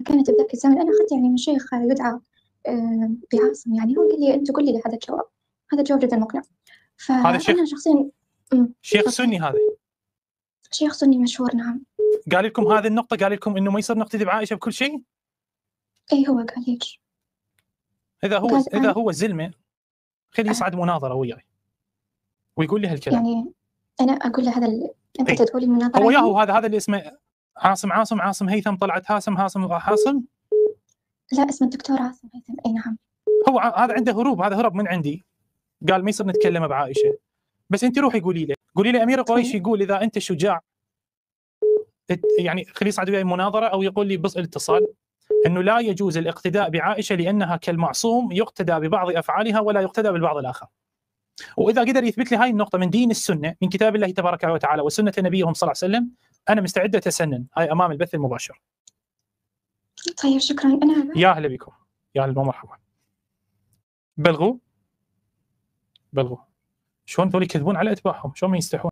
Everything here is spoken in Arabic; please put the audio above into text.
كانت بذاك الزمن أنا أخذت يعني من شيخ يدعى بعاصم، يعني هو قال لي أنت قولي لي هذا الجواب، هذا الجواب جدا مقنع. هذا شيخ فأنا شخصيا شيخ تفضل. سني، هذا شيخ سني مشهور، نعم. قال لكم هذه النقطة، قال لكم إنه ما يصير نقتدي بعائشة بكل شيء. إيه هو قال هيك. إذا هو زلمة خليه يصعد مناظرة وياي ويقول لي هالكلام. يعني أنا أقول له أنت إيه؟ تدعو لي مناظرة هو يعني؟ ياهو هذا اللي اسمه عاصم هيثم، طلعت هاسم. لا، اسمه الدكتور عاصم هيثم. أي نعم. هو هذا عنده هروب، هذا هرب من عندي، قال ما يصير نتكلم بعائشة. بس أنت روحي قولي لي أمير قريش يقول إذا أنت شجاع يعني خليه يصعد وياي مناظرة أو يقول لي بس الاتصال أنه لا يجوز الاقتداء بعائشة لأنها كالمعصوم يقتدى ببعض أفعالها ولا يقتدى بالبعض الآخر. وإذا قدر يثبت لي هاي النقطة من دين السنة، من كتاب الله تبارك وتعالى وسنة نبيهم صلى الله عليه وسلم، أنا مستعد أتسنن هاي أمام البث المباشر. طيب شكرا. أنا يا أهلا بكم، يا أهلا ومرحبا. بلغوا شلون ذول يكذبون على أتباعهم، شلون ما يستحون.